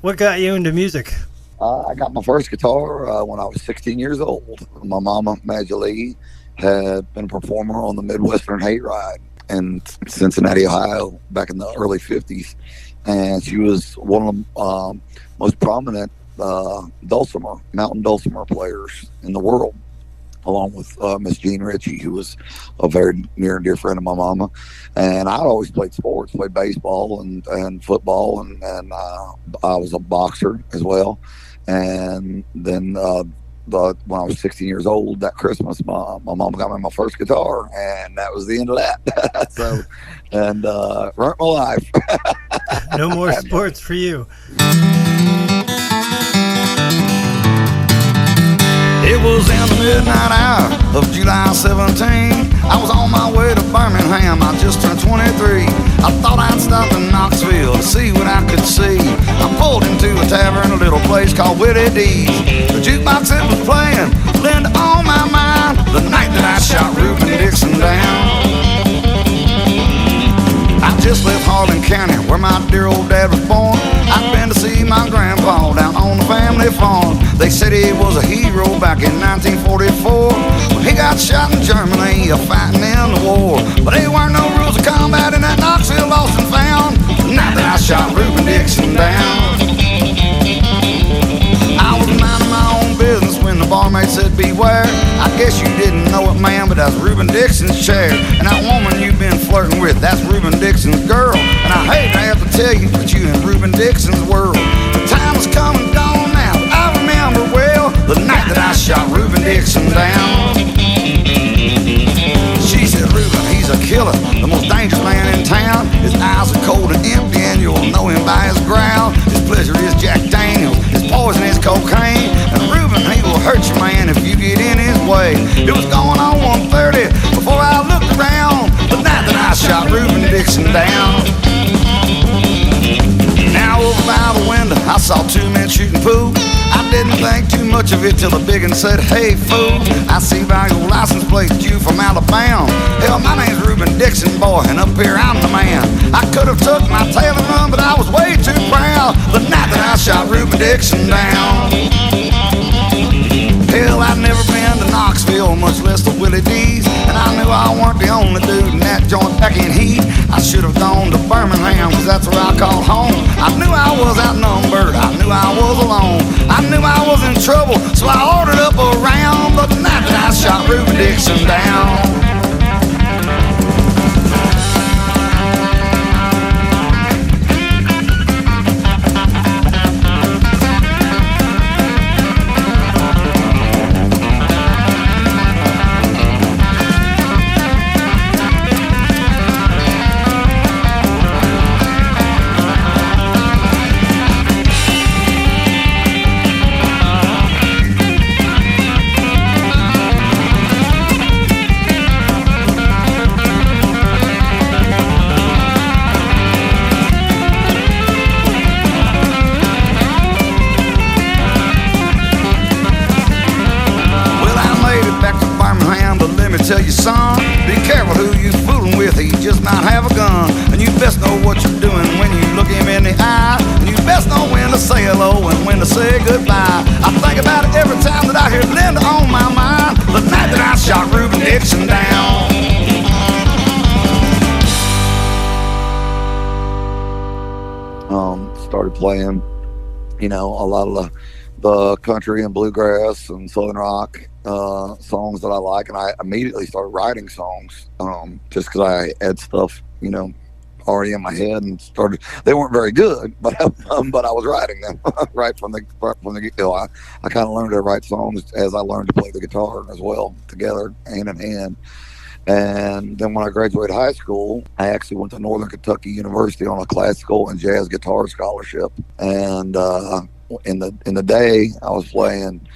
What got you into music? I got my first guitar when I was 16 years old. My mama, Lee, had been a performer on the Midwestern Hayride in Cincinnati, Ohio, back in the early 50s. And she was one of the most prominent mountain dulcimer players in the world, along with Miss Jean Ritchie, who was a very near and dear friend of my mama. And I always played sports, played baseball and football, and I was a boxer as well. And then when I was 16 years old, that Christmas, my mom got me my first guitar, and that was the end of that. So, and ruined my life. No more sports for you. It was in the midnight hour of July 17. I was on my way to Birmingham, I just turned 23. I thought I'd stop in Knoxville to see what I could see. I pulled into a tavern, a little place called Willie D's. The jukebox that was playing landed on my mind the night that I shot Reuben Dixon down. I just left Harlan County, where my dear old dad was born. I'd been to see my grandpa down on the family farm. They said he was a hero back in 1944 when he got shot in Germany, fighting in the war. But there weren't no rules of combat in that Knoxville lost and found the night that I shot Reuben Dixon down. I was minding my own business when the barmaid said beware. I guess you didn't know it, man, but that's Reuben Dixon's chair. And that woman you've been flirting with, that's Reuben Dixon's girl. And I hate to have to tell you, but you in Reuben Dixon's world. The time has come and gone now, but I remember well the night that I shot Reuben Dixon down. She said, Reuben, he's a killer, the most dangerous man in town. His eyes are cold and empty, and you'll know him by his growl. His pleasure is Jack Daniels, his poison is cocaine. And Reuben, he will hurt you, man, if you get in his way. It was going on 1:30 before I looked around the night that I shot Reuben Dixon down. Now over by the window, I saw two men shooting pool. I didn't think too much of it till the big un said, hey fool, I see by your license plate you from Alabama. Hell, my name's Reuben Dixon, boy, and up here I'm the man. I could have took my tail and run, but I was way too proud the night that I shot Reuben Dixon down. Hell, I'd never been to Knoxville, much less to Willie D's. And I knew I weren't the only dude in that joint back in heat. I should have gone to Birmingham, cause that's where I called home. I knew I was outnumbered, I knew I was alone. I knew I was in trouble, so I ordered up a round. But the night that I shot Reuben Dixon down. Tell you, son, be careful who you fooling with, he just might have a gun. And you best know what you're doing when you look him in the eye. And you best know when to say hello and when to say goodbye. I think about it every time that I hear Linda on my mind the night that I shot Reuben Dixon down. Started playing, a lot of the country and bluegrass and southern rock songs that I like, and I immediately started writing songs just because I had stuff already in my head and started. They weren't very good, but I was writing them right from the get-go. I kind of learned to write songs as I learned to play the guitar as well, together, hand in hand. And then when I graduated high school, I actually went to Northern Kentucky University on a classical and jazz guitar scholarship. And in the day, I was playing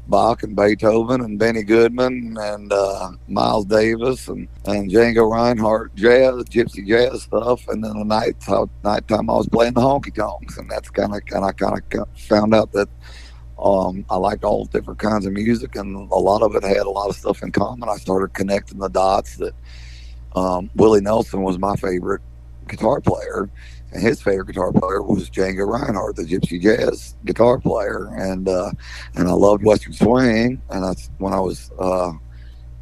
Bach and Beethoven and Benny Goodman and Miles Davis and Django Reinhardt jazz, gypsy jazz stuff. And then the nighttime I was playing the honky tonks, and that's kind of found out that I liked all different kinds of music, and a lot of it had a lot of stuff in common. I started connecting the dots that Willie Nelson was my favorite guitar player, and his favorite guitar player was Django Reinhardt, the Gypsy Jazz guitar player, and I loved Western Swing, and that's when I was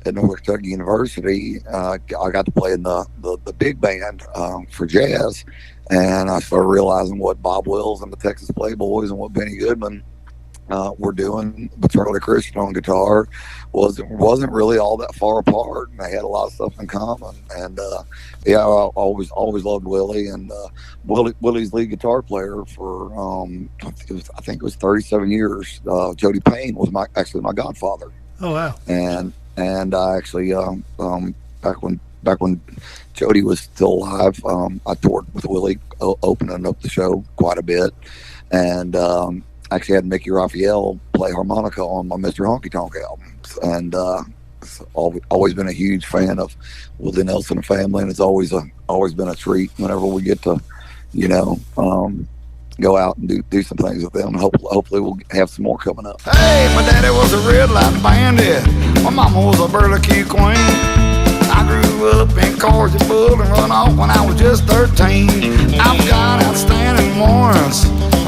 at Northern Kentucky University. I got to play in the big band for jazz, and I started realizing what Bob Wills and the Texas Playboys and what Benny Goodman were doing with Charlie Christian on guitar wasn't really all that far apart, and they had a lot of stuff in common. And yeah, I always loved Willie, and Willie's lead guitar player for I think it was 37 years. Jody Payne was actually my godfather. Oh wow! And I actually back when Jody was still alive, I toured with Willie, opening up the show quite a bit, and actually had Mickey Raphael play harmonica on my Mr. Honky Tonk albums, and always been a huge fan of Willie Nelson and family, and it's always been a treat whenever we get to, go out and do some things with them. Hopefully we'll have some more coming up. Hey, my daddy was a red light bandit. My mama was a burlesque queen. I grew up in Cordial and run off when I was just 13. I've got outstanding warrants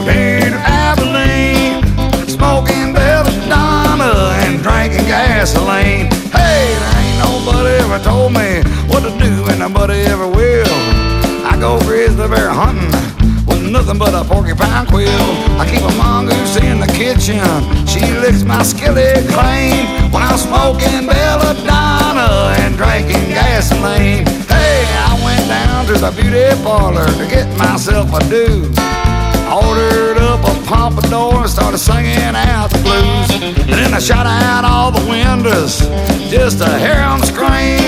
here to Abilene, smoking belladonna and drinking gasoline. Hey, there ain't nobody ever told me what to do, and nobody ever will. I go grizzly bear hunting with nothing but a porcupine quill. I keep a mongoose in the kitchen, she licks my skillet clean when I'm smoking belladonna and drinking gasoline. Hey, I went down to the beauty parlor to get myself a do. Ordered up a pompadour and started singing out the blues. And then I shot out all the windows just to hear them scream,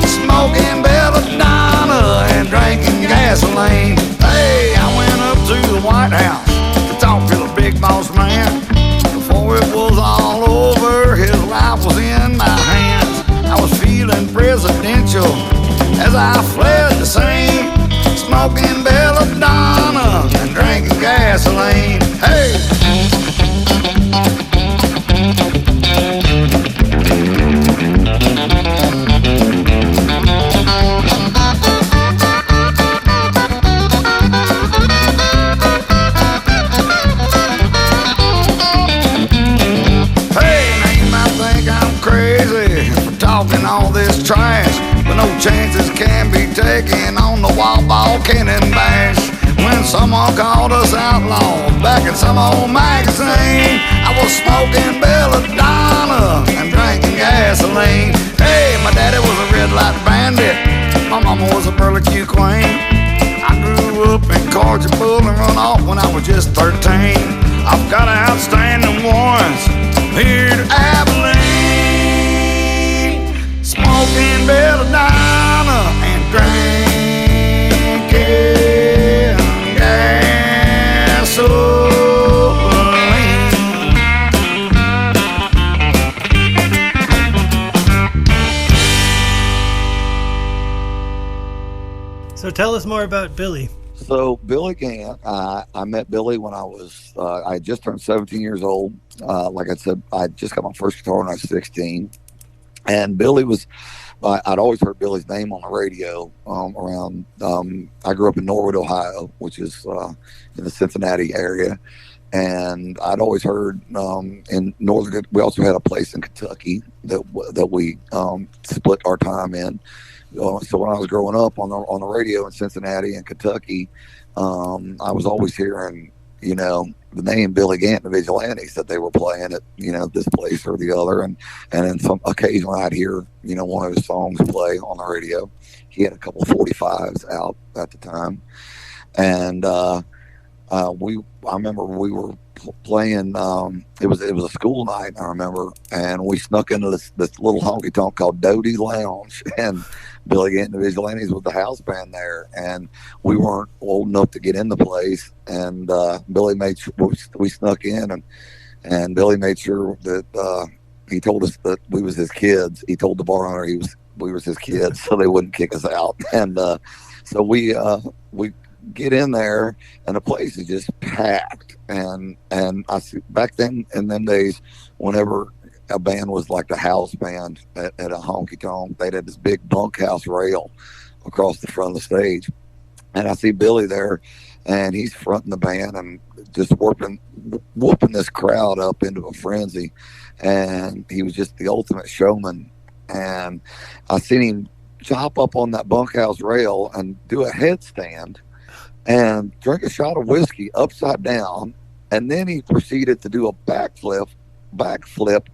smoking belladonna and drinking gasoline. Hey, I went up to the White House to talk to the big boss man. Before it was all over, his life was in my hands. I was feeling presidential as I fled the scene, smoking belladonna and drinking gasoline. Hey! Talking all this trash, but no chances can be taken on the wall ball cannon bash. When someone called us outlaws back in some old magazine, I was smoking belladonna and drinking gasoline. Hey, my daddy was a red light bandit, my mama was a burlesque queen. I grew up in Cordial and run off when I was just 13. I've got outstanding warrants here to Abilene, smoking belladonna and drinking gasoline. So tell us more about Billie. So Billie Gant, I met Billie when I had just turned 17 years old. Like I said, I just got my first guitar when I was 16. And Billie was, I'd always heard Billie's name on the radio around, I grew up in Norwood, Ohio, which is in the Cincinnati area. And I'd always heard in Northern, we also had a place in Kentucky that we split our time in. So when I was growing up on the radio in Cincinnati and Kentucky, I was always hearing, the name Billie Gant and the Vigilantes that they were playing at, this place or the other. And then occasionally I'd hear, one of his songs play on the radio. He had a couple of 45s out at the time. And I remember we were playing, it was a school night, I remember, and we snuck into this little honky tonk called Doty Lounge, and Billie Gant and the Vigilantes was the house band there, and we weren't old enough to get in the place, and Billie made sure we snuck in, and Billie made sure that he told us that we was his kids. He told the bar owner we was his kids, so they wouldn't kick us out, and so we get in there, and the place is just packed, and I see back then in them days, whenever a band was like the house band at a honky tonk, they'd have this big bunkhouse rail across the front of the stage, and I see Billy there, and he's fronting the band and just whooping this crowd up into a frenzy. And he was just the ultimate showman. And I seen him chop up on that bunkhouse rail and do a headstand and drink a shot of whiskey upside down, and then he proceeded to do a backflip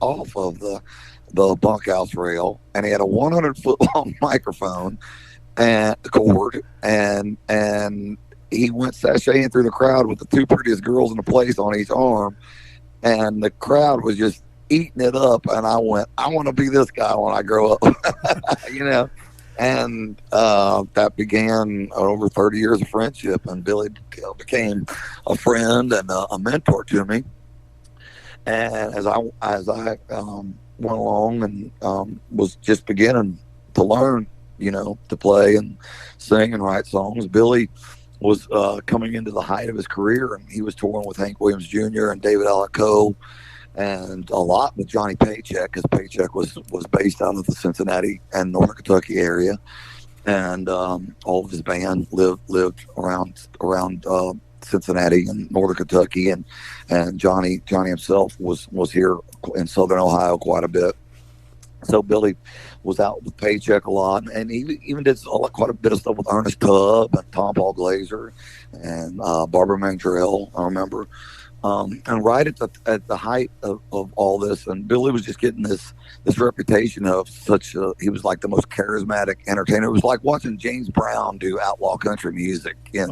off of the bunkhouse rail, and he had a 100-foot long microphone and the cord, and he went sashaying through the crowd with the two prettiest girls in the place on each arm, and the crowd was just eating it up. And I went, I want to be this guy when I grow up, you know. And that began over 30 years of friendship, and Billy became a friend and a mentor to me. And as I went along and was just beginning to learn, you know, to play and sing and write songs, Billy was coming into the height of his career, and he was touring with Hank Williams Jr. and David Alec Coe, and a lot with Johnny Paycheck, because Paycheck was based out of the Cincinnati and Northern Kentucky area, and all of his band lived around Cincinnati and Northern Kentucky, and Johnny himself was here in Southern Ohio quite a bit. So Billy was out with Paycheck a lot, and he even did quite a bit of stuff with Ernest Tubb and Tom Paul Glazer and Barbara Mandrell, I remember. And right at the height of all this, and Billy was just getting this reputation of he was like the most charismatic entertainer. It was like watching James Brown do outlaw country music in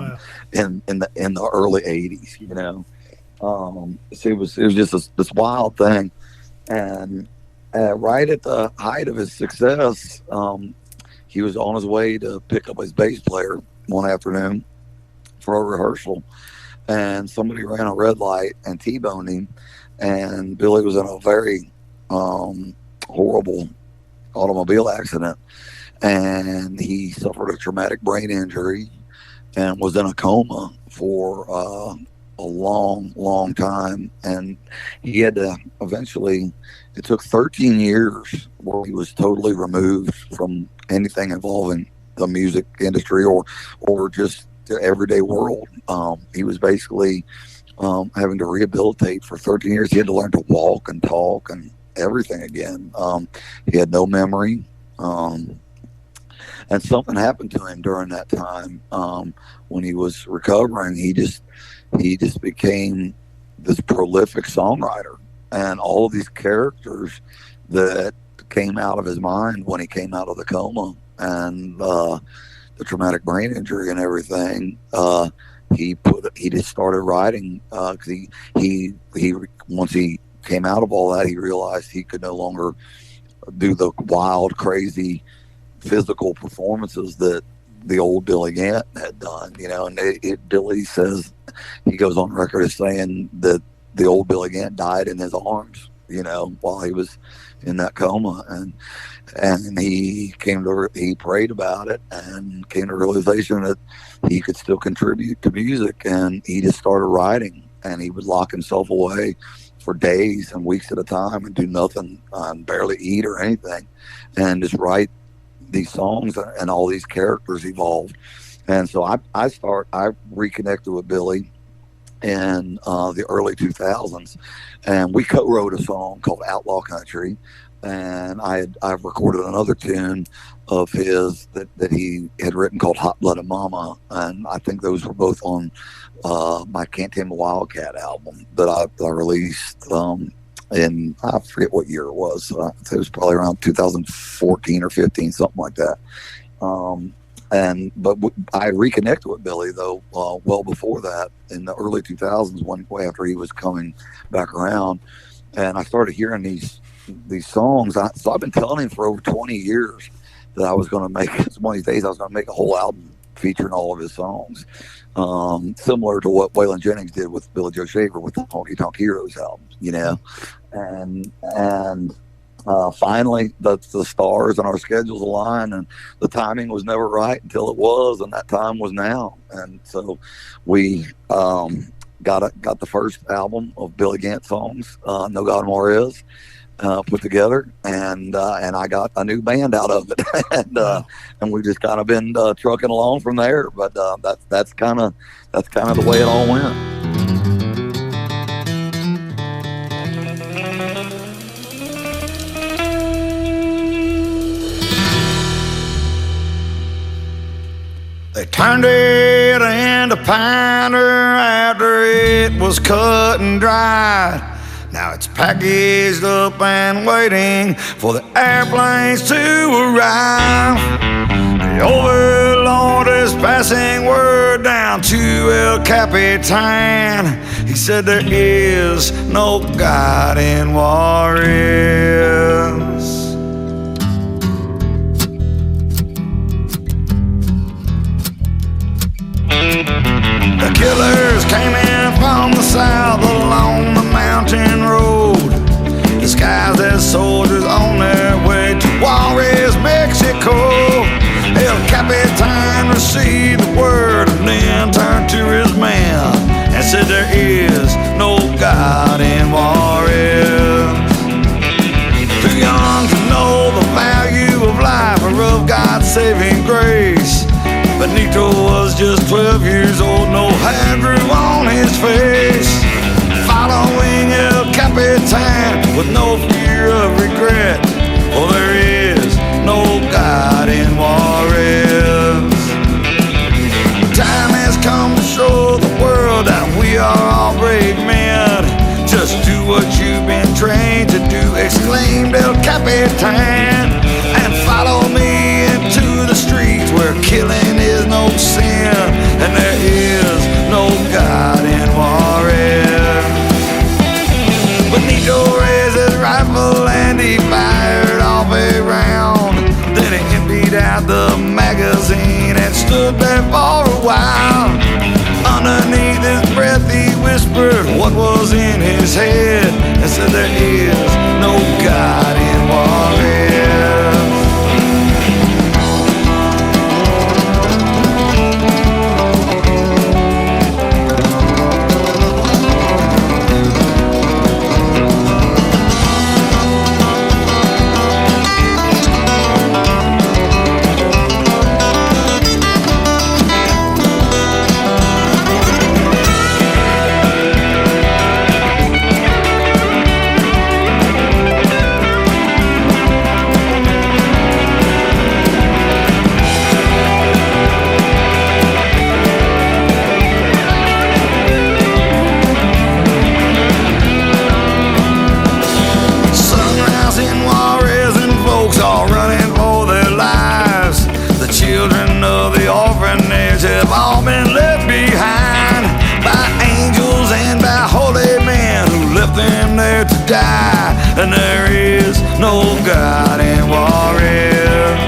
the early '80s, you know. So it was just this wild thing, and right at the height of his success, he was on his way to pick up his bass player one afternoon for a rehearsal, and somebody ran a red light and T-boned him, and Billy was in a very horrible automobile accident, and he suffered a traumatic brain injury and was in a coma for a long time, and he had to eventually, it took 13 years where he was totally removed from anything involving the music industry or just the everyday world. He was basically having to rehabilitate for 13 years. He had to learn to walk and talk and everything again. He had no memory, and something happened to him during that time. When he was recovering, he just became this prolific songwriter, and all of these characters that came out of his mind when he came out of the coma and the traumatic brain injury and everything, he just started writing, because he once he came out of all that, he realized he could no longer do the wild, crazy physical performances that the old Billy Gant had done, you know. And Billy says, he goes on record as saying that the old Billy Gant died in his arms, you know, while he was in that coma, and he prayed about it and came to the realization that he could still contribute to music, and he just started writing, and he would lock himself away for days and weeks at a time and do nothing, and barely eat or anything, and just write these songs, and all these characters evolved. And so I reconnected with Billy in the early 2000s, and we co-wrote a song called Outlaw Country, and I've recorded another tune of his that he had written called Hot Blooded Mama, and I think those were both on my Can't Tame a Wildcat album that I released in, I forget what year it was. It was probably around 2014 or 15, something like that. But I reconnected with Billy, though, well before that, in the early 2000s, way after he was coming back around, and I started hearing these songs. So I've been telling him for over 20 years that I was going to make, one of these days, I was going to make a whole album featuring all of his songs, similar to what Waylon Jennings did with Billy Joe Shaver with the Honky Tonk Heroes albums, you know. And finally, the stars and our schedules aligned, and the timing was never right until it was, and that time was now. And so we got the first album of Billy Gant songs, No God in Juarez, put together, and I got a new band out of it, and we just kind of been trucking along from there. But that's kind of the way it all went. They turned it into powder after it was cut and dried. Now it's packaged up and waiting for the airplanes to arrive. The overlord is passing word down to El Capitan. He said there is no God in Juarez. The killers came in from the south along the mountain road, disguised as soldiers on their way to Juarez, Mexico. El Capitan received the word and then turned to his man and said there is no God in Juarez. Too young to know the value of life or of God's saving grace, Benito was just 12 years old, no hair grew on his face. Following El Capitan with no fear of regret, for there is no God in Juarez. Time has come to show the world that we are all brave men. Just do what you've been trained to do, exclaimed El Capitan, and follow me into the streets where killing is no sin and there is no God in Juarez. Benito raised his rifle and he fired off a round. Then he emptied out the magazine and stood there for a while. Underneath his breath he whispered what was in his head and said there is no God in Juarez. Have all been left behind by angels and by holy men who left them there to die. And there is no God in Juarez.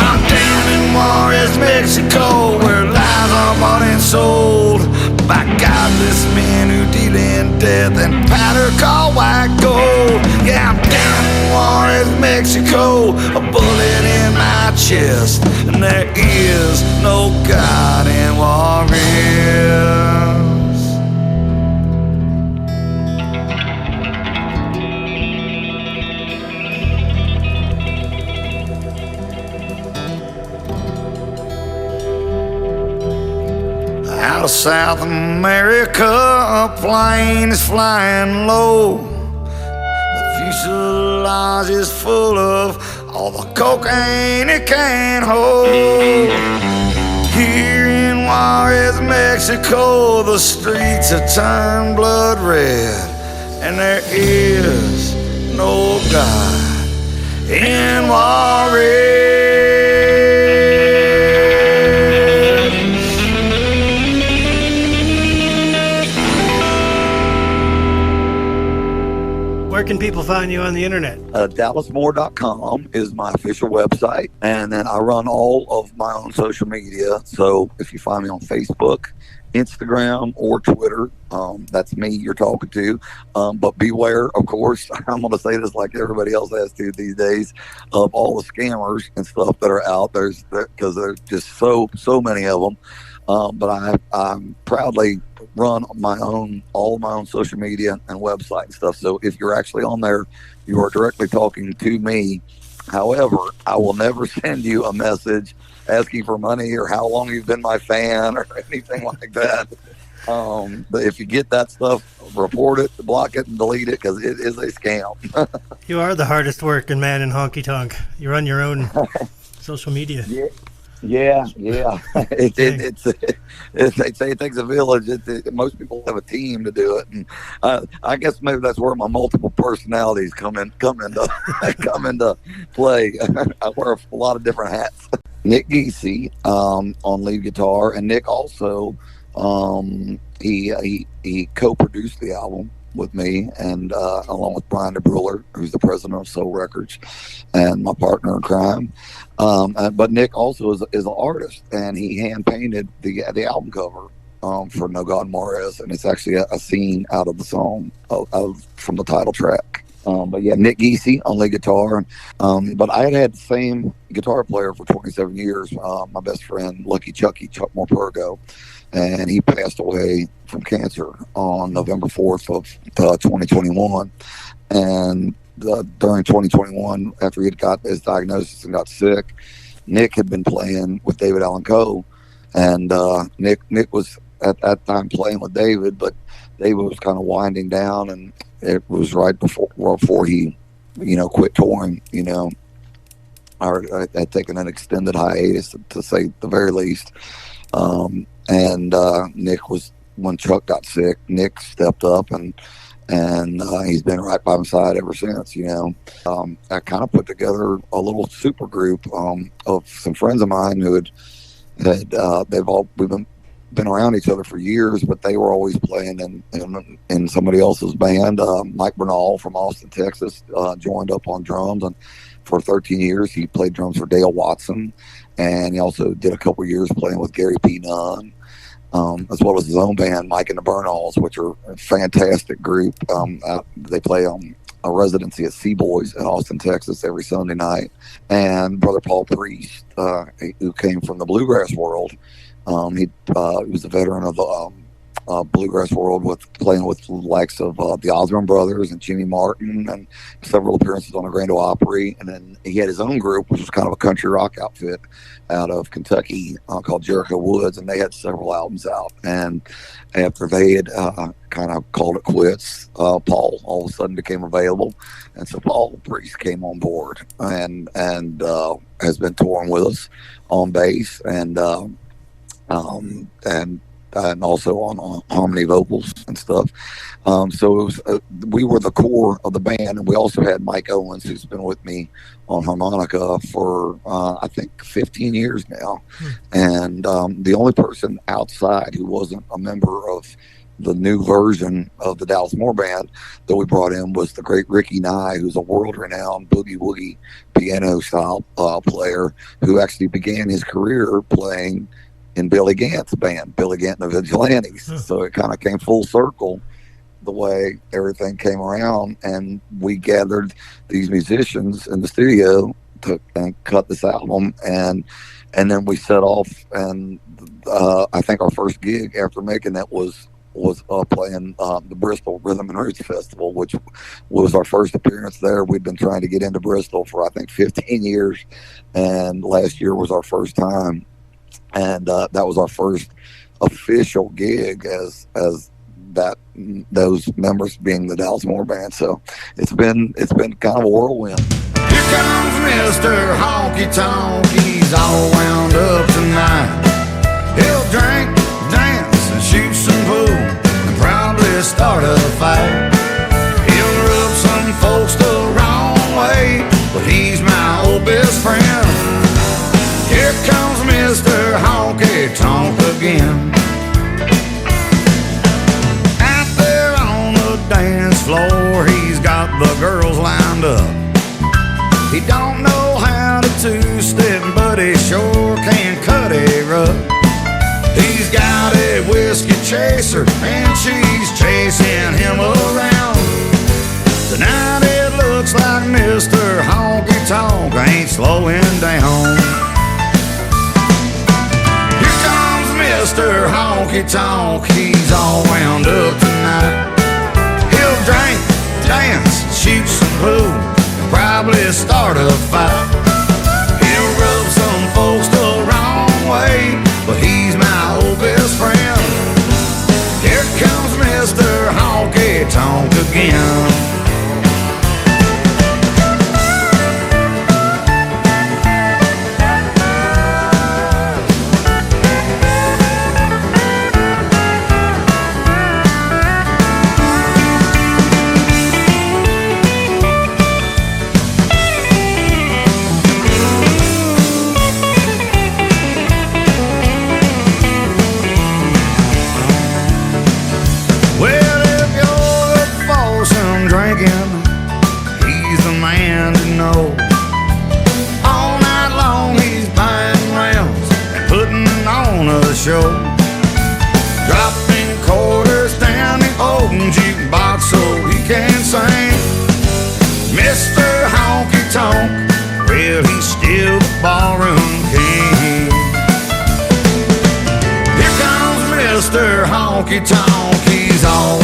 I'm down in Juarez, Mexico, where lies are bought and sold by godless men who deal in death and powder called white gold. Yeah, I'm down in Juarez, Mexico, a bullet in my chest, and there is no God in Juarez. Out of South America, a plane is flying low. The fuselage is full of all the cocaine it can hold. Here in Juarez, Mexico, the streets have turned blood red, and there is no God in Juarez. Where can people find you on the internet? DallasMoore.com is my official website, and then I run all of my own social media. So if you find me on Facebook, Instagram, or Twitter, that's me you're talking to. But beware, of course, I'm going to say this like everybody else has to these days, of all the scammers and stuff that are out there, because there's just so many of them. But I'm proudly run all of my own social media and website and stuff. So if you're actually on there, you are directly talking to me. However, I will never send you a message asking for money or how long you've been my fan or anything like that. But if you get that stuff, report it, block it, and delete it, because it is a scam. You are the hardest working man in Honky Tonk. You run your own social media. Yeah. They say it takes a village. Most people have a team to do it, and I guess maybe that's where my multiple personalities come into play. I wear a lot of different hats. Nick Giese on lead guitar, and Nick also he co-produced the album with me, and along with Brian DeBruler, who's the president of Soul Records and my partner in crime. But Nick also is an artist, and he hand painted the album cover for No God Juarez, and it's actually a scene out of the song from the title track. But yeah, Nick Giese on lead guitar. But I had the same guitar player for 27 years, my best friend, Lucky Chuck Morpurgo, and he passed away from cancer on November 4th of 2021. And during 2021, after he had got his diagnosis and got sick, Nick had been playing with David Allan Coe, and Nick was at that time playing with David, but David was kind of winding down, and it was right before he, quit touring. I had taken an extended hiatus, to say the very least. And Nick was, when Chuck got sick, Nick stepped up, and he's been right by my side ever since. I kind of put together a little super group of some friends of mine who we've been around each other for years, but they were always playing in somebody else's band. Mike Bernal from Austin, Texas, joined up on drums, and for 13 years he played drums for Dale Watson, and he also did a couple years playing with Gary P. Nunn, as well as his own band, Mike and the Burnalls, which are a fantastic group. They play a residency at Seaboys in Austin, Texas every Sunday night. And Brother Paul Priest, who came from the bluegrass world, he was a veteran of the bluegrass world, playing with the likes of the Osborne Brothers and Jimmy Martin, and several appearances on the Grand Ole Opry. And then he had his own group, which was kind of a country rock outfit out of Kentucky, called Jericho Woods, and they had several albums out. And after they had kind of called it quits, Paul all of a sudden became available, and so Paul Priest came on board and has been touring with us on bass and also on harmony vocals and stuff. So it was, we were the core of the band, and we also had Mike Owens, who's been with me on harmonica for I think 15 years now. And the only person outside who wasn't a member of the new version of the Dallas Moore Band that we brought in was the great Ricky Nye, who's a world-renowned boogie-woogie piano style player, who actually began his career playing in Billie Gant's band, Billie Gant and the Vigilantes. So it kind of came full circle the way everything came around, and we gathered these musicians in the studio and cut this album, and then we set off, and I think our first gig after making that was playing the Bristol Rhythm and Roots Festival, which was our first appearance there. We'd been trying to get into Bristol for I think 15 years, and last year was our first time. And that was our first official gig as those members being the Dallas Moore Band. So it's been kind of a whirlwind. Here comes Mr. Honky Tonk. He's all wound up tonight. He'll drink, dance, and shoot some pool, and probably start a fight. He'll rub some folks the wrong way, but he's my old best friend. Here comes Mr. Honky Tonk again. Out there on the dance floor, he's got the girls lined up. He don't know how to two-step, but he sure can cut a rug. He's got a whiskey chaser, and she's chasing him around. Tonight it looks like Mr. Honky Tonk ain't slowing down. Mr. Honky Tonk, he's all Honky Tonk again. He's the man to know. All night long he's buying rounds and putting on a show, dropping quarters down the old jukebox so he can sing. Mr. Honky Tonk, well, he's still the ballroom king. Here comes Mr. Honky Tonk, he's all